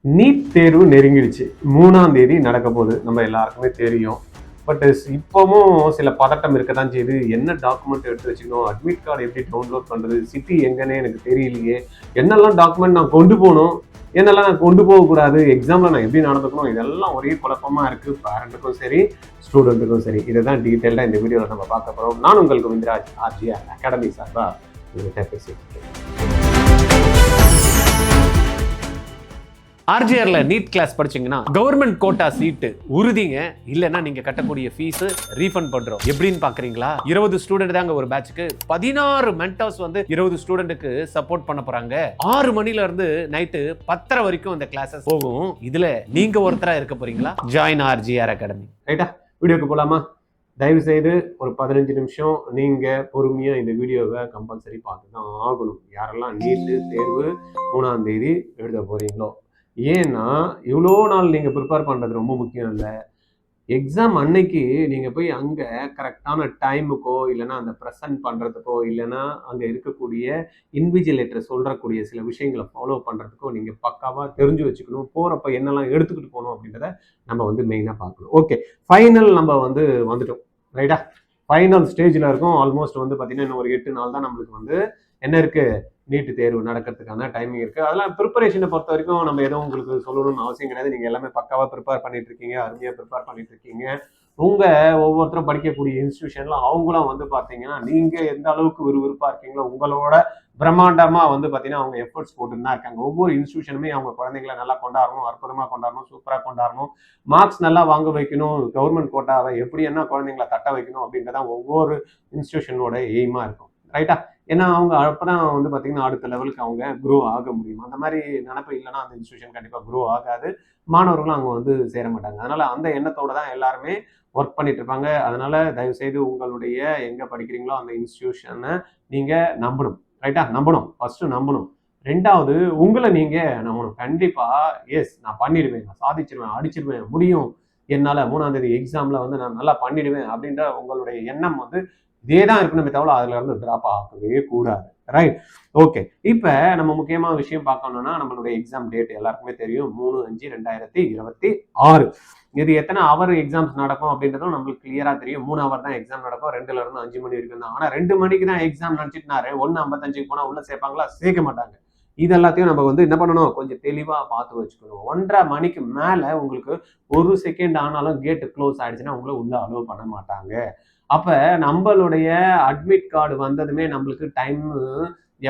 NEET தேர்வு நெருங்கிடுச்சு. 3ஆம் தேதி நடக்க போகுது. நம்ம எல்லாருக்குமே தெரியும். பட் இப்பவும் சில பதட்டம் இருக்க தான் செய்யுது. என்ன டாக்குமெண்ட் எடுத்து வச்சுக்கணும்? அட்மிட் கார்டு எப்படி டவுன்லோட் பண்றது? சிட்டி எங்கன்னே எனக்கு தெரியலையே. என்னெல்லாம் டாக்குமெண்ட் நான் கொண்டு போணும்? என்னெல்லாம் நான் கொண்டு போகக்கூடாது? எக்ஸாம்ல நான் எப்படி நடந்துக்கணும்? இதெல்லாம் ஒரே குழப்பமா இருக்கு. பேரண்ட்டுக்கும் சரி, ஸ்டூடெண்ட்டுக்கும் சரி. இதை தான் டீட்டெயில்டா இந்த வீடியோவில் நம்ம பார்க்க போறோம். நான் உங்கள் கோவிந்தராஜ் ஆர்ஜிஆர் அகாடமி சார்பா உங்கள்கிட்ட பேசிட்டு இருக்கேன். ஆர்ஜிஆர்ல நீட் கிளாஸ் படிச்சீங்கன்னா கவர்மெண்ட் கோட்டா சீட்டு உறுதிங்க. இல்லைன்னா நீங்க கட்டக்கூடிய ஃபீஸ் ரீஃபண்ட் பண்றோம். எப்படின்னு பாக்குறீங்களா? 20 ஸ்டூடெண்ட் தாங்க ஒரு பேட்சுக்கு. 16 மென்டர்ஸ் வந்து 20 ஸ்டூடெண்ட்டுக்கு சப்போர்ட் பண்ண போறாங்க. 6 மணில இருந்து நைட்டு 10:30 வரைக்கும் இந்த கிளாஸஸ் போகும். இதுல நீங்க ஒருத்தரா இருக்க போறீங்களா? Join RGR academy. ரைட்டா, வீடியோக்கு போலாமா? தயவு செய்து ஒரு 15 நிமிஷம் நீங்க பொறுமையா இந்த வீடியோவை கம்பல்சரி பார்த்து தான் ஆகணும். யாரெல்லாம் நீட்டு தேர்வு 3ஆம் தேதி எழுத போறீங்களோ. ஏன்னா இவ்வளோ நாள் நீங்கள் ப்ரிப்பேர் பண்ணுறது ரொம்ப முக்கியம் இல்லை. எக்ஸாம் அன்னைக்கு நீங்கள் போய் அங்கே கரெக்டான டைமுக்கோ இல்லைன்னா அந்த ப்ரெசன்ட் பண்ணுறதுக்கோ இல்லைன்னா அங்கே இருக்கக்கூடிய இன்விஜிலேட்டர் சொல்கிறக்கூடிய சில விஷயங்களை ஃபாலோ பண்ணுறதுக்கோ நீங்கள் பக்காவாக தெரிஞ்சு வச்சுக்கணும். போகிறப்ப என்னெல்லாம் எடுத்துக்கிட்டு போகணும் அப்படின்றத நம்ம வந்து மெயினாக பார்க்கணும். ஓகே, ஃபைனல் நம்ம வந்து வந்துட்டோம். ரைட்டா, ஃபைனல் ஸ்டேஜில் இருக்கும். ஆல்மோஸ்ட் வந்து பார்த்தீங்கன்னா இன்னும் ஒரு 8 நாள் தான் நம்மளுக்கு வந்து என்ன இருக்குது, நீட்டு தேர்வு நடக்கிறதுக்கான டைமிங் இருக்குது. அதெல்லாம் ப்ரிப்பரேஷனை பொறுத்த வரைக்கும் நம்ம எதுவும் உங்களுக்கு சொல்லணும்னு அவசியம் கிடையாது. நீங்கள் எல்லாமே பக்காவாக ப்ரிப்பேர் பண்ணிட்டு இருக்கீங்க, அருமையாக ப்ரிப்பேர் பண்ணிட்டு இருக்கீங்க. உங்கள் ஒவ்வொருத்தரும் படிக்கக்கூடிய இன்ஸ்டியூஷன்லாம் அவங்களும் வந்து பார்த்தீங்கன்னா நீங்கள் எந்த அளவுக்கு விறுவிறுப்பாக இருக்கீங்களோ உங்களோட பிரம்மாண்டமாக வந்து பார்த்தீங்கன்னா அவங்க எஃபர்ட்ஸ் போட்டுன்னு தான் இருக்காங்க. ஒவ்வொரு இன்ஸ்டியூஷனுமே அவங்க குழந்தைங்களை நல்லா கொண்டாடணும், அற்புதமாக கொண்டாடணும், சூப்பராக கொண்டாடணும், மார்க்ஸ் நல்லா வாங்க வைக்கணும், கவர்மெண்ட் கோட்டாவை எப்படி என்ன குழந்தைங்களை தட்ட வைக்கணும் அப்படின்றதான் ஒவ்வொரு இன்ஸ்டியூஷனோட எய்மாக இருக்கும். ரைட்டா, ஏன்னா அவங்க அப்பதான் வந்து பார்த்தீங்கன்னா அடுத்த லெவலுக்கு அவங்க க்ரோ ஆக முடியும். அந்த மாதிரி நினைப்பு இல்லைன்னா அந்த இன்ஸ்டியூஷன் கண்டிப்பாக க்ரோ ஆகாது. மாணவர்களும் அங்கே வந்து சேர மாட்டாங்க. அதனால அந்த எண்ணத்தோட தான் எல்லாருமே ஒர்க் பண்ணிட்டு இருப்பாங்க. அதனால தயவு செய்து உங்களுடைய எங்க படிக்கிறீங்களோ அந்த இன்ஸ்டியூஷனை நீங்க நம்பணும். ரைட்டா, நம்பணும். ஃபர்ஸ்ட் நம்பணும். 2வது உங்களை நீங்க நம்பணும். கண்டிப்பா எஸ் நான் பண்ணிடுவேன், நான் சாதிச்சிருவேன், அடிச்சிருவேன், முடியும், என்னால 3ஆம் தேதி எக்ஸாம்ல வந்து நான் நல்லா பண்ணிடுவேன் அப்படின்ற உங்களுடைய எண்ணம் வந்து இதே தான் இருக்கணுமே தவிர அதுல இருந்து டிராப் ஆகவே கூடாது. Right, okay. இப்ப நம்ம முக்கியமான விஷயம் பார்க்கணும்னா நம்மளுடைய எக்ஸாம் டேட் எல்லாருக்குமே தெரியும். 3/5/2026. இது எத்தனை அவர் எக்ஸாம்ஸ் நடக்கும் அப்படின்றதும் நம்மளுக்கு கிளியரா தெரியும். 3 ஹவர் தான் எக்ஸாம் நடக்கும். 2ல இருந்து 5 மணி வரைக்கும் தான். ஆனா 2 மணிக்கு தான் எக்ஸாம் நினைச்சிட்டுனாரு 1:55 போனா உள்ள சேர்ப்பாங்களா? சேர்க்க மாட்டாங்க. இது எல்லாத்தையும் நம்ம வந்து என்ன பண்ணணும், கொஞ்சம் தெளிவா பார்த்து வச்சுக்கணும். 1:30 மணிக்கு மேல உங்களுக்கு 1 செகண்ட் ஆனாலும் கேட் க்ளோஸ் ஆயிடுச்சுன்னா உங்களை உள்ள அலோவ் பண்ண மாட்டாங்க. அப்ப நம்மளுடைய அட்மிட் கார்டு வந்ததுமே நம்மளுக்கு டைம்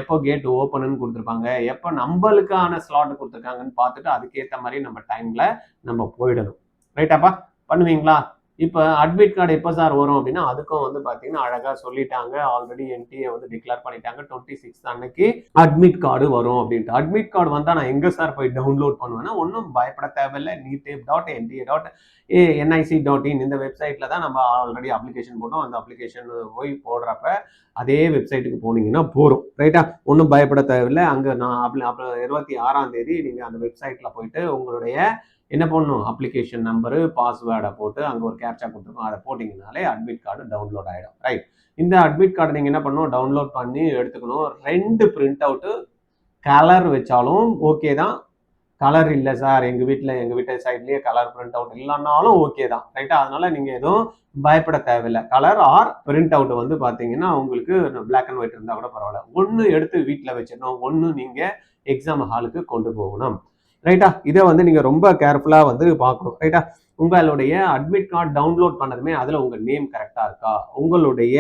எப்போ கேட் ஓப்பன்னு கொடுத்துருப்பாங்க, எப்போ நம்மளுக்கான ஸ்லாட் கொடுத்துருக்காங்கன்னு பார்த்துட்டு அதுக்கேற்ற மாதிரி நம்ம டைம்ல நம்ம போயிடணும். ரைட்டாப்பா, பண்ணுவீங்களா? இப்போ அட்மிட் கார்டு எப்போ சார் வரும் அப்படின்னா அதுக்கும் வந்து பார்த்தீங்கன்னா அழகாக சொல்லிட்டாங்க. ஆல்ரெடி என்டிஏ வந்து டிக்ளேர் பண்ணிட்டாங்க 26 அன்னைக்கு அட்மிட் கார்டு வரும் அப்படின்ட்டு. அட்மிட் கார்டு வந்தால் நான் எங்கே சார் போய் டவுன்லோட் பண்ணுவேன்னா ஒன்றும் பயப்பட தேவையில்லை. neetep.nta.nic.in இந்த வெப்சைட்டில் தான் நம்ம ஆல்ரெடி அப்ளிகேஷன் போட்டோம். அந்த அப்ளிகேஷன் போய் போடுறப்ப அதே வெப்சைட்டுக்கு போனீங்கன்னா போகிறோம். ரைட்டா, ஒன்றும் பயப்பட தேவையில்லை. அங்கே நான் 26ஆம் தேதி நீங்கள் அந்த வெப்சைட்டில் போயிட்டு உங்களுடைய என்ன பண்ணணும், அப்ளிகேஷன் நம்பரு பாஸ்வேர்டை போட்டு அங்கே ஒரு கேப்சா கொடுத்துருக்கோம், அதை போட்டிங்கனாலே அட்மிட் கார்டு டவுன்லோட் ஆகிடும். ரைட், இந்த அட்மிட் கார்டு நீங்கள் என்ன பண்ணணும், டவுன்லோட் பண்ணி எடுத்துக்கணும். 2 பிரிண்ட் அவுட்டு கலர் வச்சாலும் ஓகே தான். கலர் இல்லை சார் எங்கள் வீட்டு சைட்லேயே கலர் பிரிண்ட் அவுட் இல்லைன்னாலும் ஓகே தான். ரைட்டா, அதனால நீங்கள் எதுவும் பயப்பட தேவையில்லை. கலர் ஆர் பிரிண்ட் அவுட் வந்து பார்த்தீங்கன்னா உங்களுக்கு பிளாக் அண்ட் ஒயிட் இருந்தால் கூட பரவாயில்ல. ஒன்று எடுத்து வீட்டில் வச்சிடணும், ஒன்று நீங்கள் எக்ஸாம் ஹாலுக்கு கொண்டு போகணும். ரைட்டா, இதை வந்து நீங்கள் ரொம்ப கேர்ஃபுல்லாக வந்து பார்க்கணும். ரைட்டா, உங்களுடைய அட்மிட் கார்டு டவுன்லோட் பண்ணதுமே அதில் உங்கள் நேம் கரெக்டாக இருக்கா, உங்களுடைய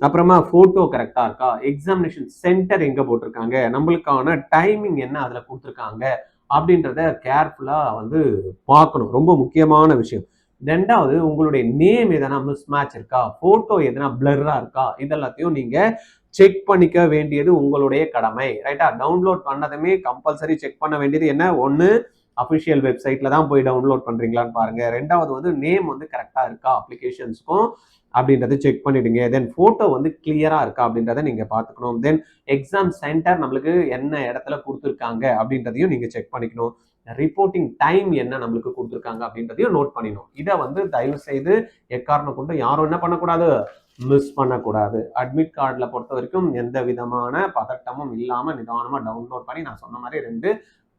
அப்புறமா ஃபோட்டோ கரெக்டாக இருக்கா, எக்ஸாமினேஷன் சென்டர் எங்கே போட்டிருக்காங்க, நம்மளுக்கான டைமிங் என்ன அதில் கொடுத்துருக்காங்க அப்படின்றத கேர்ஃபுல்லாக வந்து பார்க்கணும். ரொம்ப முக்கியமான விஷயம். 2வது உங்களுடைய நேம் எதனா மிஸ் மேட்ச் இருக்கா, ஃபோட்டோ எதனா பிளர்ராக இருக்கா, இதெல்லாத்தையும் நீங்கள் செக் பண்ணிக்க வேண்டியது உங்களுடைய கடமை. ரைட்டா, டவுன்லோட் பண்ணதுமே கம்பல்சரி செக் பண்ண வேண்டியது என்ன, ஒன்று அஃபிஷியல் வெப்சைட்ல தான் போய் டவுன்லோட் பண்றீங்களான்னு பாருங்க. 2வது வந்து நேம் வந்து கரெக்டா இருக்கா அப்ளிகேஷன்ஸ்க்கும் அப்படின்றத செக் பண்ணிடுங்க. தென் போட்டோ வந்து கிளியரா இருக்கா அப்படின்றத நீங்க பாத்துக்கணும். தென் எக்ஸாம் சென்டர் நம்மளுக்கு என்ன இடத்துல கொடுத்துருக்காங்க அப்படின்றதையும் நீங்க செக் பண்ணிக்கணும். ரிப்போர்ட்டிங் டைம் என்ன நம்மளுக்கு கொடுத்துருக்காங்க அப்படின்றதையும் நோட் பண்ணிடணும். இதை வந்து தயவு செய்து எக்காரணம் கொண்டு யாரும் என்ன பண்ணக்கூடாது, மிஸ் பண்ணக்கூடாது. அட்மிட் கார்டில் பொறுத்த வரைக்கும் எந்த விதமான பதட்டமும் இல்லாமல் நிதானமாக டவுன்லோட் பண்ணி நான் சொன்ன மாதிரி 2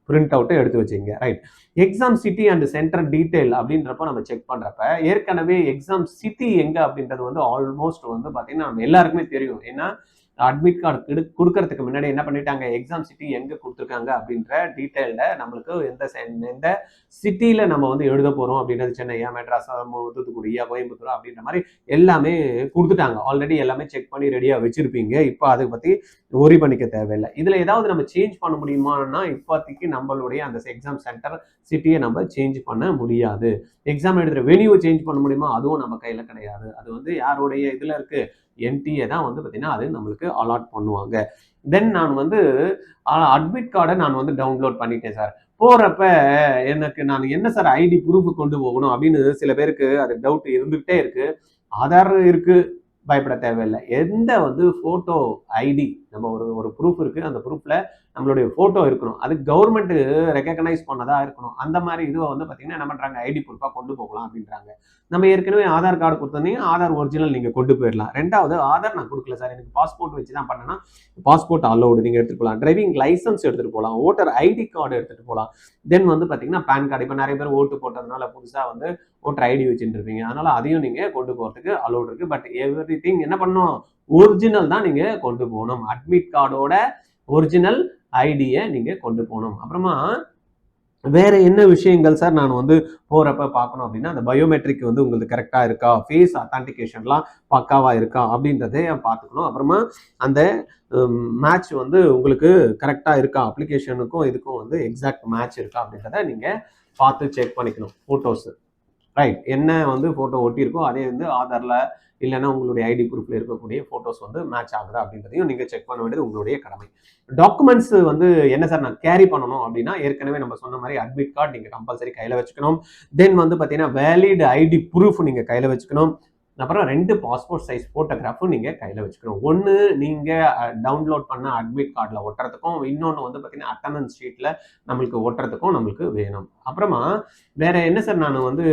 பிரிண்ட் அவுட்டை எடுத்து வச்சுங்க. Right. Exam city and centre detail அப்படின்றப்ப நம்ம செக் பண்றப்ப ஏற்கனவே எக்ஸாம் சிட்டி எங்க அப்படின்றது வந்து ஆல்மோஸ்ட் வந்து பாத்தீங்கன்னா நம்ம எல்லாருக்குமே தெரியும். ஏன்னா அட்மிட் கார்டு கொடுக்கறதுக்கு முன்னாடி என்ன பண்ணிட்டாங்க, எக்ஸாம் சிட்டி எங்க கொடுத்துருக்காங்க அப்படின்ற டீட்டெயில நம்மளுக்கு எந்த சிட்டியில நம்ம வந்து எழுத போறோம் அப்படின்றது, சென்னையா, மெட்ராஸா, தூத்துக்குடியா, கோயம்புத்தூரா அப்படின்ற மாதிரி எல்லாமே கொடுத்துட்டாங்க. ஆல்ரெடி எல்லாமே செக் பண்ணி ரெடியா வச்சிருப்பீங்க. இப்போ அதை பத்தி ஒரி பண்ணிக்க தேவையில்லை. இதுல ஏதாவது நம்ம சேஞ்ச் பண்ண முடியுமான்னா இப்போதைக்கு நம்மளுடைய அந்த எக்ஸாம் சென்டர் சிட்டியை நம்ம சேஞ்ச் பண்ண முடியாது. எக்ஸாம் எழுதுற வெனியூ சேஞ்ச் பண்ண முடியுமா, அதுவும் நம்ம கையில கிடையாது. அது வந்து யாருடைய இதுல இருக்கு, என்டிஏ தான் வந்து பார்த்தீங்கன்னா அது நம்மளுக்கு அலாட் பண்ணுவாங்க. தென் நான் வந்து அட்மிட் கார்டை நான் வந்து டவுன்லோட் பண்ணிட்டேன் சார். போறப்ப எனக்கு நான் என்ன சார் ஐடி ப்ரூஃப் கொண்டு போகணும் அப்படின்னு சில பேருக்கு அது டவுட் இருந்துகிட்டே இருக்கு. ஆதார் இருக்கு, பயப்பட தேவையில்லை. எந்த வந்து போட்டோ ஐடி நம்ம ஒரு ப்ரூஃப் இருக்கு, அந்த ப்ரூஃப்ல நம்மளுடைய போட்டோ இருக்கணும். அது கவர்மெண்ட் ரெகக்னைஸ் பண்ணதா இருக்கணும். அந்த மாதிரி இதுவை வந்து பாத்தீங்கன்னா என்ன பண்றாங்க, ஐடி ப்ரூஃபா கொண்டு போகலாம் அப்படின்றாங்க. நம்ம ஏற்கனவே ஆதார் கார்டு கொடுத்தோன்னே ஆதார் ஒரிஜினல் நீங்க கொண்டு போயிடலாம். ரெண்டாவது, ஆதார் நான் கொடுக்கல சார், எனக்கு பாஸ்போர்ட் வச்சு தான் பண்ணனா, பாஸ்போர்ட் அலோடு, நீங்க எடுத்துட்டு போகலாம். டிரைவிங் லைசன்ஸ் எடுத்துட்டு போகலாம். ஓட்டர் ஐடி கார்டு எடுத்துட்டு போகலாம். தென் வந்து பாத்தீங்கன்னா பேன் கார்டு, இப்போ நிறைய பேர் ஓட்டு போட்டதுனால புதுசா வந்து ஓட்டர் ஐடி வச்சுட்டு இருப்பீங்க, அதனால அதையும் நீங்க கொண்டு போறதுக்கு அலோடு இருக்கு. பட் எவ்ரி திங் என்ன பண்ணணும், ஒரிஜினல் தான் நீங்க கொண்டு போகணும். அட்மிட் கார்டோட ஒரிஜினல் ஐடியை நீங்க கொண்டு போகணும். அப்புறமா வேற என்ன விஷயங்கள் சார் நான் வந்து போறப்ப பார்க்கணும் அப்படின்னா, அந்த பயோமெட்ரிக் வந்து உங்களுக்கு கரெக்டா இருக்கா, ஃபேஸ் அத்தான்டிகேஷன்லாம் பக்காவா இருக்கா அப்படின்றதே பார்த்துக்கணும். அப்புறமா அந்த மேட்ச் வந்து உங்களுக்கு கரெக்டா இருக்கா, அப்ளிகேஷனுக்கும் இதுக்கும் வந்து எக்ஸாக்ட் மேட்ச் இருக்கா அப்படின்றத நீங்க பார்த்து செக் பண்ணிக்கணும். போட்டோஸ் ரைட், என்ன வந்து போட்டோ ஒட்டியிருக்கோ அதே வந்து ஆதார்ல இல்லைன்னா உங்களுடைய ஐடி ப்ரூஃப்ல இருக்கக்கூடிய போட்டோஸ் வந்து மேட்ச் ஆகுதா அப்படின்றதையும் நீங்க செக் பண்ண வேண்டியது உங்களுடைய கடமை. டாக்குமெண்ட்ஸ் வந்து என்ன சார் நான் கேரி பண்ணணும் அப்படின்னா, ஏற்கனவே நம்ம சொன்ன மாதிரி அட்மிட் கார்டு நீங்க கம்பல்சரி கையில வச்சுக்கணும். தென் வந்து பாத்தீங்கன்னா வேலிட் ஐடி ப்ரூஃப் நீங்க கையில வச்சுக்கணும். அப்புறம் 2 பாஸ்போர்ட் சைஸ் போட்டோகிராஃபும் நீங்க கையில வச்சுக்கணும். ஒன்று நீங்க டவுன்லோட் பண்ண அட்மிட் கார்டில் ஒட்டுறதுக்கும், இன்னொன்று வந்து பார்த்தீங்கன்னா அட்டண்டன்ஸ் ஷீட்ல நம்மளுக்கு ஒட்டுறதுக்கும் நம்மளுக்கு வேணும். அப்புறமா வேற என்ன சார் நான் வந்து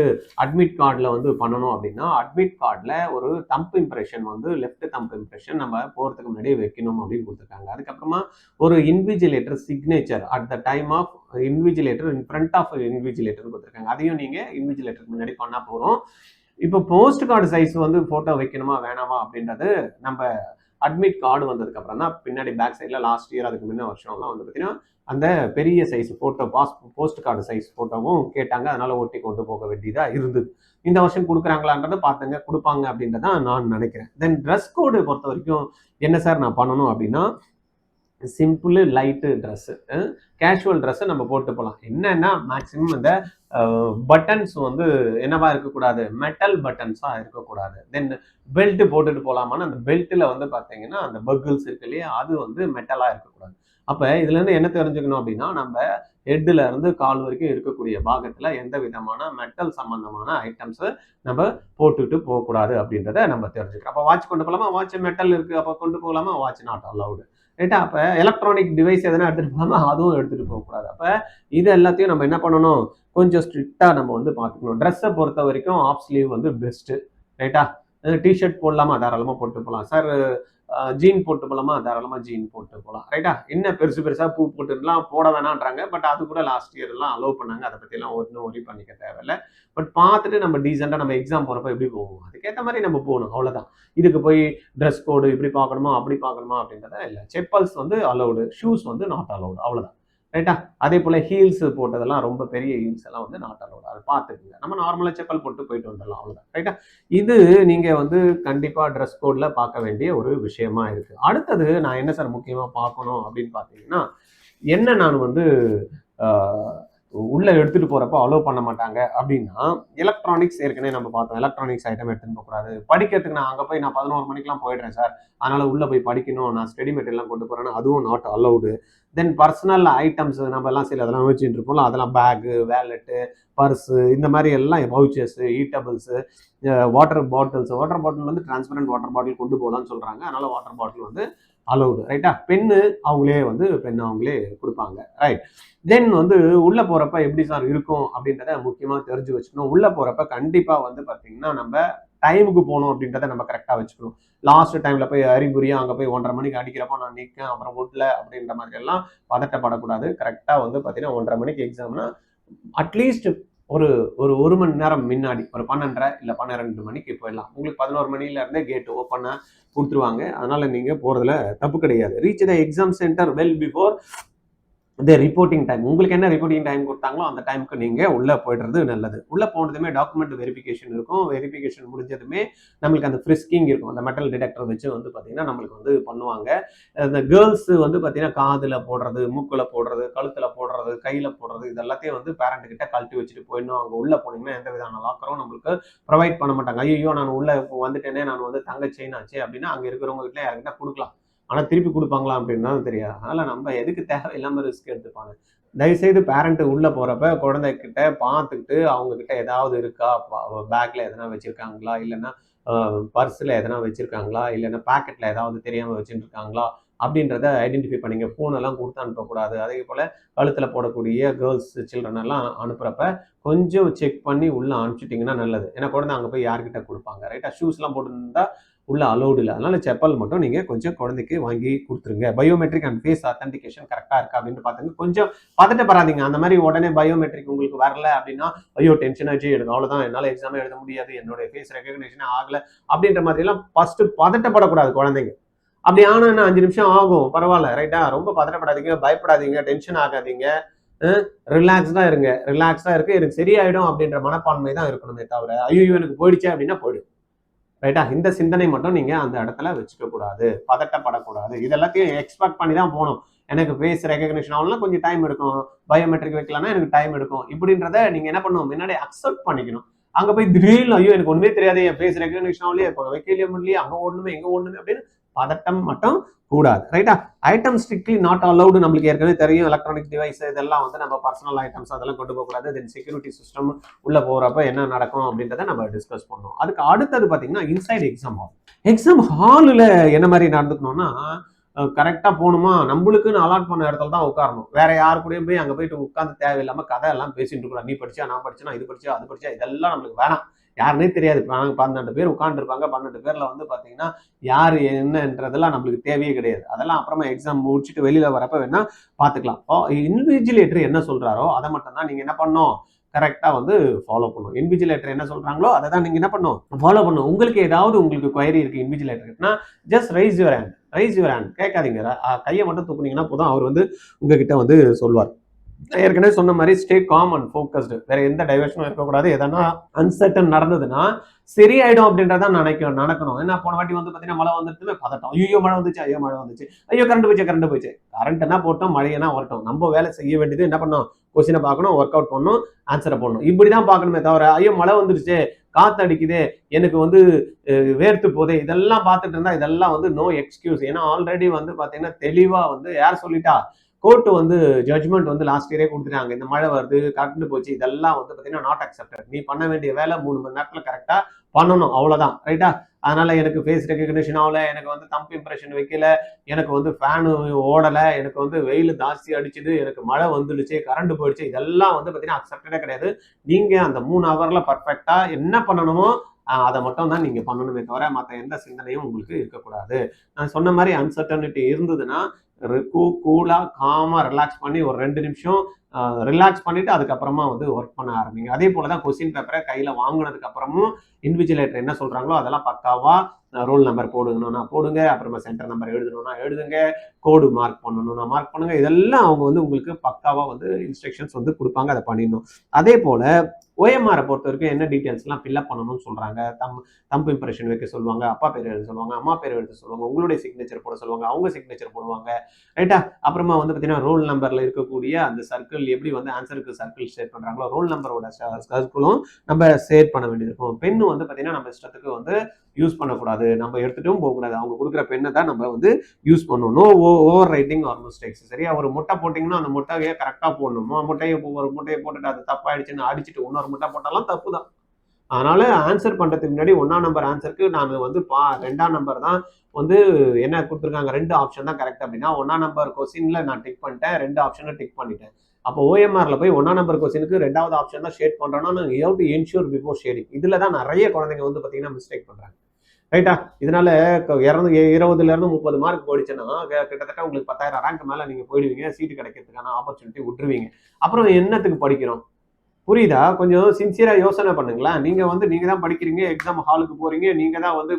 அட்மிட் கார்டில் வந்து பண்ணணும் அப்படின்னா, அட்மிட் கார்டில் ஒரு தம்ப் இம்ப்ரெஷன் வந்து லெஃப்ட் தம்ப் இம்ப்ரெஷன் நம்ம போகிறதுக்கு முன்னாடியே வைக்கணும் அப்படின்னு கொடுத்துருக்காங்க. அதுக்கப்புறமா ஒரு invigilator signature at the time of invigilator in front of invigilator கொடுத்துருக்காங்க. அதையும் நீங்க இன்விஜிலேட்டருக்கு முன்னாடி பண்ணா போகிறோம். இப்போ போஸ்ட் கார்டு சைஸ் வந்து போட்டோ வைக்கணுமா வேணாமா அப்படின்றது நம்ம அட்மிட் கார்டு வந்ததுக்கு அப்புறம் தான், பின்னாடி பேக் சைட்ல லாஸ்ட் இயர் அதுக்கு முன்ன வருஷம்லாம் வந்து பார்த்தீங்கன்னா அந்த பெரிய size photo post card size போட்டோவும் கேட்டாங்க. அதனால ஒட்டி கொண்டு போக வேண்டியதா இருந்தது. இந்த வருஷம் கொடுக்குறாங்களான்றதை பார்த்துங்க, கொடுப்பாங்க அப்படின்றதான் நான் நினைக்கிறேன். தென் ட்ரெஸ் கோடு பொறுத்த வரைக்கும் என்ன சார் நான் பண்ணணும் அப்படின்னா, சிம்பிள் லைட்டு ட்ரெஸ்ஸு, கேஷுவல் ட்ரெஸ்ஸை நம்ம போட்டு போகலாம். என்னன்னா மேக்சிமம் இந்த பட்டன்ஸ் வந்து என்னவா இருக்கக்கூடாது, மெட்டல் பட்டன்ஸாக இருக்கக்கூடாது. தென் பெல்ட் போட்டுட்டு போகலாமான்னு, அந்த பெல்ட்டில் வந்து பார்த்தீங்கன்னா அந்த பக்கிள்ஸ் இருக்கு இல்லையா, அது வந்து மெட்டலாக இருக்கக்கூடாது. அப்போ இதுலேருந்து என்ன தெரிஞ்சுக்கணும் அப்படின்னா, நம்ம ஹெட்டில் இருந்து கால் வரைக்கும் இருக்கக்கூடிய பாகத்தில் எந்த விதமான மெட்டல் சம்பந்தமான ஐட்டம்ஸை நம்ம போட்டுட்டு போகக்கூடாது அப்படின்றத நம்ம தெரிஞ்சுக்கிறோம். அப்போ வாட்ச் கொண்டு போகலாமா, வாட்ச் மெட்டல் இருக்குது அப்போ கொண்டு போகலாமா, வாட்ச் நாட் அலவுடு. ரைட்டா? அப்போ எலக்ட்ரானிக் டிவைஸ் எதனா எடுத்துகிட்டு போகலாமா, அதுவும் எடுத்துகிட்டு போகக்கூடாது. அப்போ இது எல்லாத்தையும் நம்ம என்ன பண்ணணும், கொஞ்சம் ஸ்ட்ரிக்டாக நம்ம வந்து பார்த்துக்கணும். ட்ரெஸ்ஸை பொறுத்த வரைக்கும் ஆஃப் ஸ்லீவ் வந்து பெஸ்ட்டு. ரைட்டா? டிஷர்ட் போடலாமா, தாராளமாக போட்டு போகலாம் சார். ஜீன் போட்டு போகலாமா, தாராளமாக ஜீன் போட்டு போகலாம். ரைட்டா? என்ன பெருசாக பூ போட்டுலாம் போட வேணான்றாங்க. பட் அது கூட லாஸ்ட் இயர்லாம் அலோவ் பண்ணாங்க. அதை பற்றிலாம் ஒன்றும் ஒரி பண்ணிக்க தேவையில்லை. பட் பார்த்துட்டு நம்ம டீசெண்டாக நம்ம எக்ஸாம் போகிறப்ப எப்படி போவோம், அதுக்கேற்ற மாதிரி நம்ம போகணும், அவ்வளோதான். இதுக்கு போய் ட்ரெஸ் கோடு இப்படி பார்க்கணுமா அப்படி பார்க்கணுமா அப்படின்றத இல்லை. செப்பல்ஸ் வந்து அலௌடு, ஷூஸ் வந்து நாட் அலௌடு, அவ்வளோதான். ரைட்டா? அதே போல் ஹீல்ஸ் போட்டதெல்லாம் ரொம்ப பெரிய ஹீல்ஸ் எல்லாம் வந்து நாட் அலௌடு, அதை பார்த்துக்குங்க. நம்ம நார்மலாக செப்பல் போட்டு போயிட்டு வந்துடலாம், அவ்வளோதான். ரைட்டா? இது நீங்கள் வந்து கண்டிப்பாக ட்ரெஸ் கோடில் பார்க்க வேண்டிய ஒரு விஷயமா இருக்குது. அடுத்தது நான் என்ன சார் முக்கியமாக பார்க்கணும் அப்படின்னு பார்த்தீங்கன்னா, என்ன நான் வந்து உள்ள எடுத்துட்டு போறப்ப அலோவ் பண்ண மாட்டாங்க அப்படின்னா, எலக்ட்ரானிக்ஸ் ஏற்கனவே நம்ம பார்த்தோம். எலக்ட்ரானிக்ஸ் ஐட்டம் எடுத்துட்டு போகக்கூடாது. படிக்கிறதுக்கு நான் அங்கே போய் நான் 11 மணிக்கெல்லாம் போயிடுறேன் சார், அதனால உள்ள போய் படிக்கணும், நான் ஸ்டடி மெட்டீரியல்லாம் கொண்டு போறேன்னா அதுவும் not allowed. Then personal items நம்ம எல்லாம் சில அதெல்லாம் வச்சுட்டு இருப்போம்ல, அதெல்லாம் பேகு, வேலெட்டு, பர்ஸு, இந்த மாதிரி எல்லாம் பவுச்சர்ஸ், ஈட்டபிள்ஸு, வாட்டர் பாட்டில் வந்து டிரான்ஸ்பரண்ட் வாட்டர் பாட்டில் கொண்டு போகலான்னு சொல்றாங்க. அதனால வாட்டர் பாட்டில் வந்து அலௌடு. ரைட்டா? பென்னு அவங்களே வந்து பென் அவங்களே கொடுப்பாங்க. ரைட். தென் வந்து உள்ள போறப்ப எப்படி சார் இருக்கும் அப்படின்றத முக்கியமா தெரிஞ்சு வச்சுக்கணும். உள்ள போறப்ப கண்டிப்பா வந்து பாத்தீங்கன்னா நம்ம டைமுக்கு போகணும் அப்படின்றத நம்ம கரெக்டாக வச்சுக்கணும். லாஸ்ட் டைம்ல போய் அறிகுறியா அங்கே போய் 1:30 மணிக்கு அடிக்கிறப்போ நான் நிற்கேன் அப்புறம் விடல அப்படின்ற மாதிரி எல்லாம் பதட்டப்படக்கூடாது. கரெக்டாக வந்து பார்த்தீங்கன்னா 1:30 மணிக்கு எக்ஸாம்னா அட்லீஸ்ட் ஒரு ஒரு மணி நேரம் முன்னாடி ஒரு 12:30 இல்லை 12 மணிக்கு போயிடலாம். உங்களுக்கு 11 மணில இருந்தே கேட் ஓப்பனா கொடுத்துருவாங்க. அதனால நீங்க போறதுல தப்பு கிடையாது. Reach the exam centre well before இந்த ரிப்போர்ட்டிங் டைம். உங்களுக்கு என்ன ரிப்போர்ட்டிங் டைம் கொடுத்தாங்களோ அந்த டைமுக்கு நீங்க உள்ள போயிடுறது நல்லது. உள்ள போனதுமே டாக்குமெண்ட் வெரிஃபிகேஷன் இருக்கும். வெரிஃபிகேஷன் முடிஞ்சதுமே நம்மளுக்கு அந்த ஃப்ரிஸ்கிங் இருக்கும். அந்த மெட்டல் டிடெக்டர் வச்சு வந்து பார்த்தீங்கன்னா நம்மளுக்கு வந்து பண்ணுவாங்க. அந்த கேர்ள்ஸ் வந்து பார்த்தீங்கன்னா காதுல போடுறது, மூக்குல போடுறது, கழுத்துல போடுறது, கையில போடுறது இது எல்லாத்தையும் வந்து பேரண்ட் கிட்ட கழட்டி வச்சுட்டு போயிடணும். அங்கே உள்ள போனீங்கன்னா எந்த விதமான லாக்கரும் நம்மளுக்கு ப்ரொவைட் பண்ண மாட்டாங்க. ஐயோ நான் உள்ள வந்துட்டேனே, நான் வந்து தங்க செயின் ஆச்சு அப்படின்னா அங்கே இருக்கிறவங்க கிட்ட யாருக்கிட்ட கொடுக்கலாம். ஆனால் திருப்பி கொடுப்பாங்களா அப்படின்னு தான் தெரியாது. அதனால நம்ம எதுக்கு தேவையில்லாமல் ரிஸ்க் எடுத்துப்பாங்க. தயவுசெய்து பேரண்ட் உள்ள போறப்ப குழந்தைகிட்ட பார்த்துக்கிட்டு அவங்க கிட்ட ஏதாவது இருக்கா, பேக்ல எதனா வச்சிருக்காங்களா, இல்லைன்னா பர்ஸ்ல எதனா வச்சிருக்காங்களா, இல்லைன்னா பாக்கெட்ல ஏதாவது தெரியாம வச்சுட்டு இருக்காங்களா அப்படின்றத ஐடென்டிஃபை பண்ணிங்க. ஃபோன் எல்லாம் கொடுத்து அனுப்பக்கூடாது. அதே போல கழுத்துல போடக்கூடிய கேர்ள்ஸ் சில்ட்ரன் எல்லாம் அனுப்புறப்ப கொஞ்சம் செக் பண்ணி உள்ள அனுப்பிச்சிட்டிங்கன்னா நல்லது. ஏன்னா குழந்தை அங்கே போய் யார்கிட்ட கொடுப்பாங்க, ரைட்டா? ஷூஸ் எல்லாம் போட்டுருந்தா உள்ள அலோடு இல்லை. அதனால செப்பல் மட்டும் நீங்க கொஞ்சம் குழந்தைக்கு வாங்கி கொடுத்துருங்க. பயோமெட்ரிக் அண்ட் ஃபேஸ் அத்தன்டிகேஷன் கரெக்டா இருக்கா அப்படின்னு பாத்துங்க. கொஞ்சம் பதட்டப்படாதீங்க. அந்த மாதிரி உடனே பயோமெட்ரிக் உங்களுக்கு வரல அப்படின்னா ஐயோ டென்ஷன் ஆச்சு, எனக்கு அவ்வளவுதான், என்னால எக்ஸாமே எழுத முடியாது, என்னோட ஃபேஸ் ரெகக்னிஷனே ஆகல அப்படின்ற மாதிரி எல்லாம் ஃபர்ஸ்ட் பதட்டப்படக்கூடாது குழந்தைங்க. அப்படி ஆனா என்ன 5 நிமிஷம் ஆகும், பரவாயில்ல, ரைட்டா? ரொம்ப பதட்டப்படாதீங்க, பயப்படாதீங்க, டென்ஷன் ஆகாதீங்க, ரிலாக்ஸ்டா இருங்க. ரிலாக்ஸ்டா இருக்கு, எனக்கு சரியாயிடும் அப்படின்ற மனப்பான்மை தான் இருக்கணுமே தவிர ஐயோ எனக்கு போயிடுச்சு அப்படின்னா போயிடும், ரைட்டா? இந்த சிந்தனை மட்டும் நீங்க அந்த இடத்துல வச்சுக்க கூடாது. பதட்டப்படக்கூடாது. இது எல்லாத்தையும் எக்ஸ்பெக்ட் பண்ணி தான் போகணும். எனக்கு ஃபேஸ் ரெகக்னிஷன் ஆகலாம் கொஞ்சம் டைம் எடுக்கும், பயோமெட்ரிக் வைக்கலாம்னா எனக்கு டைம் எடுக்கும், இப்படின்றத நீங்க என்ன பண்ணணும், முன்னாடி அக்செப்ட் பண்ணிக்கணும். அங்க போய் திடீர்னு ஐயோ எனக்கு ஒண்ணுமே தெரியாது, என் ஃபேஸ் ரெகக்னிஷன் ஆகலையே, இப்போ வைக்கலையே முடியலையே, அங்க ஓடணுமே எங்க ஓடணுமே அப்படின்னு பதட்டம் மட்டும் கூடாது, ரைட்டா? Item strictly not allowed. நம்மளுக்கு ஏற்கனவே தெரியும். எலக்ட்ரானிக் டிவைஸ் இதெல்லாம் வந்து நம்ம பர்சனல் ஐட்டம்ஸ் அதெல்லாம் கொண்டு போகக்கூடாது. தென் செக்யூரிட்டி சிஸ்டம் உள்ள போறப்ப என்ன நடக்கும் அப்படின்றத நம்ம டிஸ்கஸ் பண்ணோம். அதுக்கு அடுத்தது பாத்தீங்கன்னா இன்சைட் எக்ஸாம் ஹால். எக்ஸாம் ஹாலில் என்ன மாதிரி நடந்துக்கணும்னா கரெக்டா போகணுமா, நம்மளுக்குன்னு அலாட் பண்ண இடத்துல தான் உட்காரணும். வேற யாரு கூடயும் போய் அங்க போயிட்டு உட்காந்து தேவையில்லாம கதை எல்லாம் பேசிட்டு இருக்கலாம். நீ படிச்சா, நான் படிச்சா, இது படிச்சா, அது படிச்சா, இதெல்லாம் நம்மளுக்கு வேணாம். யாருன்னே தெரியாது. 12 பேர் உட்காந்துருப்பாங்க. 12 பேர்ல வந்து பாத்தீங்கன்னா யாரு என்னன்றதெல்லாம் நம்மளுக்கு தேவையே கிடையாது. அதெல்லாம் அப்புறமா எக்ஸாம் முடிச்சுட்டு வெளியில வரப்ப வேணா பாத்துக்கலாம். இன்விஜிலேட்டர் என்ன சொல்றாரோ அதை மட்டும் தான் நீங்க என்ன பண்ணணும், கரெக்டா வந்து ஃபாலோ பண்ணும். இன்விஜிலேட்டர் என்ன சொல்றாங்களோ அதை தான் நீங்க என்ன பண்ணும், ஃபாலோ பண்ணும். உங்களுக்கு ஏதாவது உங்களுக்கு குவரி இருக்கு இன்விஜிலேட்டர்னா ஜஸ்ட் ரைஸ் யுவர் ஹேண்ட். கேட்காதீங்க, கையை மட்டும் தூக்குனீங்கன்னா போதும், அவர் வந்து உங்ககிட்ட வந்து சொல்வார். ஏற்கனவே சொன்ன மாதிரி ஸ்டே காம் அண்ட் ஃபோக்கஸ்டு. வேற எந்த டைவர்ஷனும் இருக்கக்கூடாது. எதனா அன்சர்டன் நடந்ததுன்னா சரியாயிடும் அப்படின்றத நடக்கணும். ஏன்னா போன வாட்டி வந்து பாத்தீங்கன்னா மழை வந்துருச்சுமே பதட்டம், ஐயோ மழை வந்துச்சு, ஐயோ மழை வந்துச்சு, ஐயோ கரண்ட் போயிடுச்சு. கரண்ட்னா போட்டோம், மழையனா வரட்டும், நம்ம வேலை செய்ய வேண்டியது என்ன பண்ணோம், கொஸ்டினை பார்க்கணும், ஒர்க் அவுட் பண்ணணும், ஆன்சரை போடணும். இப்படிதான் பார்க்கணுமே தவிர ஐயோ மழை வந்துருச்சு, காத்து அடிக்குது, எனக்கு வந்து வேர்த்து போதே, இதெல்லாம் பார்த்துட்டு இருந்தா இதெல்லாம் வந்து நோ எக்ஸ்கியூஸ். ஏன்னா ஆல்ரெடி வந்து பாத்தீங்கன்னா தெளிவா வந்து யார் சொல்லிட்டா, கோர்ட் வந்து ஜட்ஜ்மெண்ட் வந்து லாஸ்ட் இயரே கொடுத்துட்டாங்க. இந்த மழை வருது, கரண்ட் போச்சு, இதெல்லாம் வந்து பாத்தீங்கன்னா நாட் அக்செப்டட். நீ பண்ண வேண்டிய வேலை 3 மணி நேரத்துல கரெக்டா பண்ணணும், அவ்வளவுதான், ரைட்டா? அதனால எனக்கு ஃபேஸ் ரெகக்னிஷன் ஆகல, எனக்கு வந்து தம்ப் இம்ப்ரெஷன் வைக்கல, எனக்கு வந்து ஃபேனு ஓடல, எனக்கு வந்து வெயில் ஜாஸ்தி அடிச்சுது, எனக்கு மழை வந்துடுச்சு, கரண்ட் போயிடுச்சு, இதெல்லாம் வந்து பாத்தீங்கன்னா அக்செப்டடே கிடையாது. நீங்க அந்த 3 ஹவர்ல பர்ஃபெக்டா என்ன பண்ணணுமோ அதை மட்டும் தான் நீங்க பண்ணணுமே தவிர மற்ற எந்த சிந்தனையும் உங்களுக்கு இருக்கக்கூடாது. நான் சொன்ன மாதிரி அன்சர்டனிட்டி இருந்ததுன்னா கூலா காமா ரிலாக்ஸ் பண்ணி ஒரு 2 நிமிஷம் ரிலாக்ஸ் பண்ணிட்டு அதுக்கப்புறமா வந்து ஒர்க் பண்ண ஆரம்பிங்க. அதே போலதான் கொஸ்டின் பேப்பரை கையில வாங்கினதுக்கு அப்புறமும் இன்விஜிலேட்டர் என்ன சொல்றாங்களோ அதெல்லாம் பக்காவா ரோல் நம்பர் போடுங்கணும்னா போடுங்க, அப்புறமா சென்டர் நம்பர் எழுதணும்னா எழுதுங்க, கோடு மார்க் பண்ணணும்னா மார்க் பண்ணுங்க. இதெல்லாம் அவங்க வந்து உங்களுக்கு பக்காவா வந்து இன்ஸ்ட்ரக்ஷன்ஸ் வந்து கொடுப்பாங்க, அதை பண்ணிடணும். அதே போல OMR பொறுத்த வரைக்கும் என்ன டீடைல்ஸ் எல்லாம் ஃபில்அப் பண்ணணும்னு சொல்றாங்க. தம்ப் இம்ப்ரெஷன் வைக்க சொல்லுவாங்க, அப்பா பேர் எழுத சொல்லுவாங்க, அம்மா பேர் எழுத சொல்லுவாங்க, உங்களுடைய சிக்னேச்சர் போட சொல்லுவாங்க, அவங்க சிக்னேச்சர் போடுவாங்க, ரைட்டா? அப்புறமா வந்து பாத்தீங்கன்னா ரோல் நம்பர்ல இருக்கக்கூடிய அந்த சர்க்கிள் எப்படி வந்து ஆன்சருக்கு சர்க்கிள் ஷேர் பண்றாங்களோ ரோல் நம்பரோட சர்க்கிளும் நம்ம ஷேர் பண்ண வேண்டியது இருக்கும். பெண்ணு வந்து பாத்தீங்கன்னா நம்ம இஷ்டத்துக்கு வந்து யூஸ் பண்ணக்கூடாது, நம்ம எடுத்துட்டும் போகக்கூடாது. அவங்க கொடுக்குற பெண்ணை தான் நம்ம வந்து யூஸ் பண்ணணும். No overwriting or mistakes. சரியா? ஒரு முட்டை போட்டிங்கன்னா அந்த முட்டையை கரெக்டாக போடணும். ஒரு முட்டையை போட்டுட்டு அது தப்பாயிடுச்சுன்னு அடிச்சுட்டு இன்னொரு முட்டை போட்டாலும் தப்பு தான். அதனால ஆன்சர் பண்றதுக்கு முன்னாடி 1ஆம் நம்பர் ஆன்சருக்கு நான் வந்து 2ஆம் நம்பர் தான் வந்து என்ன கொடுத்துருக்காங்க, 2 ஆப்ஷன் தான் கரெக்ட் அப்படின்னா 1ஆம் நம்பர் கொஸ்டின்ல நான் டிக் பண்ணிட்டேன், 2 ஆப்ஷனை டிக் பண்ணிட்டேன். அப்போ ஓஎம்ஆர்ல போய் 1ஆம் நம்பர் கொஸ்டினுக்கு 2வது ஆப்ஷன் தான் ஷேட் பண்றோம்னா you have to ensure before shading. இதுல தான் நிறைய குழந்தைங்க வந்து பாத்தீங்கன்னா மிஸ்டேக் பண்றாங்க. ரைட்டா? இதனால 20ல இருந்து 30 மார்க் போயிடுச்சுன்னா கிட்டத்தட்ட உங்களுக்கு 10,000 ரேங்க் மேல நீங்க போயிடுவீங்க. சீட்டு கிடைக்கிறதுக்கான ஆப்பர்ச்சுனிட்டி விட்டுருவீங்க. அப்புறம் என்னத்துக்கு படிக்கிறோம்? புரியுதா? கொஞ்சம் சின்சியரா யோசனை பண்ணுங்களேன். நீங்க தான் படிக்கிறீங்க, எக்ஸாம் ஹாலுக்கு போறீங்க, நீங்க தான் வந்து